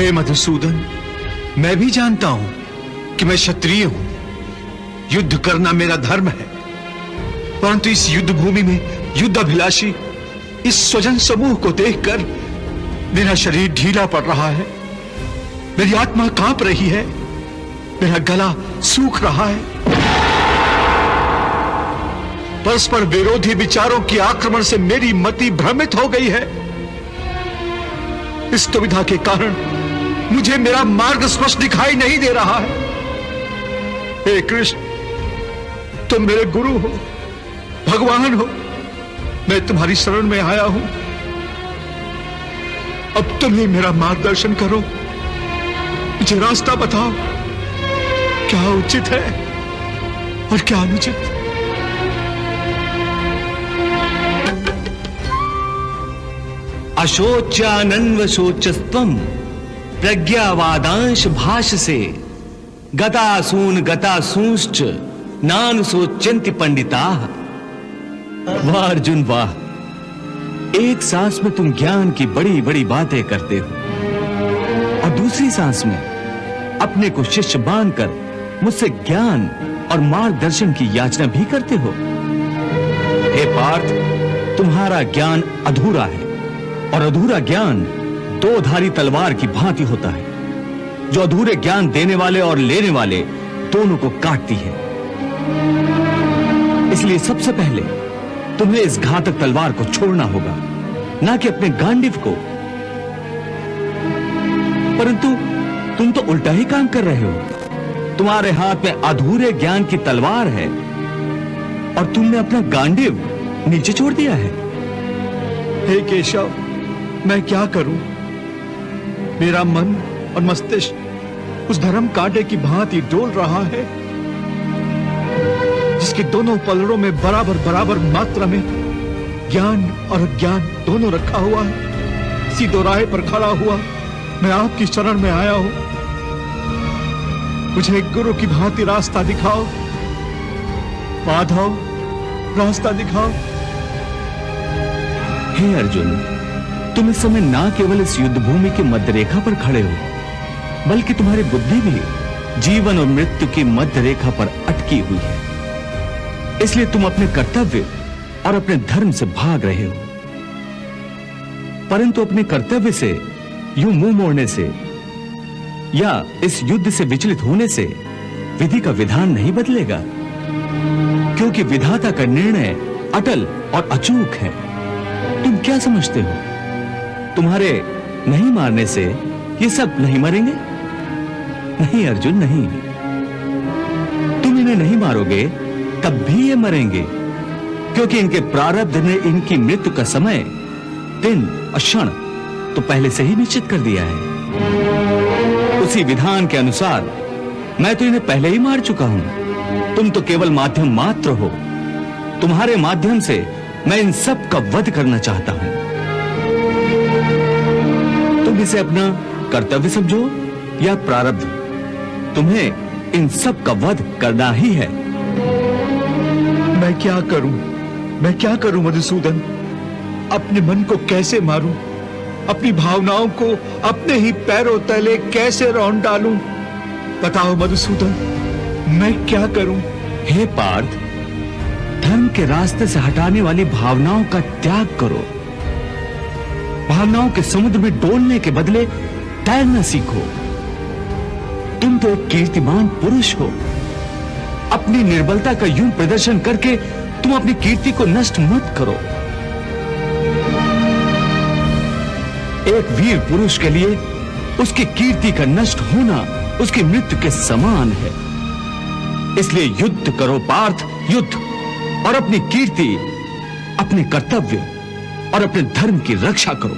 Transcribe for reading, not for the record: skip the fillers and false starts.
हे मधुसूदन, मैं भी जानता हूं कि मैं क्षत्रिय हूं, युद्ध करना मेरा धर्म है। परंतु इस युद्ध भूमि में युद्ध अभिलाषी इस स्वजन समूह को देखकर मेरा शरीर ढीला पड़ रहा है, मेरी आत्मा कांप रही है, मेरा गला सूख रहा है। परस्पर विरोधी विचारों के आक्रमण से मेरी मति भ्रमित हो गई है। इस दुविधा के कारण मुझे मेरा मार्ग स्पष्ट दिखाई नहीं दे रहा है। हे कृष्ण, तुम मेरे गुरु हो, भगवान हो, मैं तुम्हारी शरण में आया हूं। अब तुम ही मेरा मार्गदर्शन करो, मुझे रास्ता बताओ, क्या उचित है और क्या अनुचित। अशोच्यानन्व शोचस्त्वं प्रज्ञावादांश भाष से गतासून गतासूंश्च नान सोच्यन्ति पंडिताः। वाह अर्जुन वाह, एक सांस में तुम ज्ञान की बड़ी बड़ी बातें करते हो और दूसरी सांस में अपने को शिष्य मानकर मुझसे ज्ञान और मार्गदर्शन की याचना भी करते हो। हे पार्थ, तुम्हारा ज्ञान अधूरा है और अधूरा ज्ञान दो धारी तलवार की भांति होता है, जो अधूरे ज्ञान देने वाले और लेने वाले दोनों को काटती है। इसलिए सबसे पहले तुम्हें इस घातक तलवार को छोड़ना होगा, ना कि अपने गांडीव को। परंतु तुम तो उल्टा ही काम कर रहे हो। तुम्हारे हाथ में अधूरे ज्ञान की तलवार है और तुमने अपना गांडीव नीचे छोड़ दिया है। हे केशव, मैं क्या करूं? मेरा मन और मस्तिष्क उस धर्म कांटे की भांति डोल रहा है, जिसके दोनों पलड़ों में बराबर बराबर मात्रा में ज्ञान और अज्ञान दोनों रखा हुआ है। इसी दोराहे पर खड़ा हुआ मैं आपकी शरण में आया हूं। मुझे एक गुरु की भांति रास्ता दिखाओ माधव, रास्ता दिखाओ। हे अर्जुन, तुम इस समय ना केवल इस युद्ध भूमि की मध्य रेखा पर खड़े हो, बल्कि तुम्हारी बुद्धि भी जीवन और मृत्यु की मध्य रेखा पर अटकी हुई है। इसलिए तुम अपने कर्तव्य और अपने धर्म से भाग रहे हो। परंतु अपने कर्तव्य से यूं मुंह मोड़ने से या इस युद्ध से विचलित होने से विधि का विधान नहीं बदलेगा, क्योंकि विधाता का निर्णय अटल और अचूक है। तुम क्या समझते हो, तुम्हारे नहीं मारने से ये सब नहीं मरेंगे? नहीं अर्जुन, नहीं। तुम इन्हें नहीं मारोगे तब भी ये मरेंगे, क्योंकि इनके प्रारब्ध ने इनकी मृत्यु का समय, दिन और क्षण तो पहले से ही निश्चित कर दिया है। उसी विधान के अनुसार मैं तो इन्हें पहले ही मार चुका हूं। तुम तो केवल माध्यम मात्र हो। तुम्हारे माध्यम से मैं इन सब का वध करना चाहता हूं। तुम इसे अपना कर्तव्य समझो या प्रारब्ध, तुम्हें इन सब का वध करना ही है। मैं क्या करूं मधुसूदन? अपने मन को कैसे मारूं? अपनी भावनाओं को अपने ही पैरों तले कैसे रौंद डालूं? बताओ मधुसूदन, मैं क्या करूं? हे पार्थ, धर्म के रास्ते से हटाने वाली भावनाओं का त्याग करो। भावनाओं के समुद्र में डोलने के बदले तैरना सीखो। तुम तो एक कीर्तिमान पुरुष हो। अपनी निर्बलता का यूं प्रदर्शन करके तुम अपनी कीर्ति को नष्ट मत करो। एक वीर पुरुष के लिए उसकी कीर्ति का नष्ट होना उसकी मृत्यु के समान है। इसलिए युद्ध करो पार्थ, युद्ध, और अपनी कीर्ति, अपने कर्तव्य और अपने धर्म की रक्षा करो।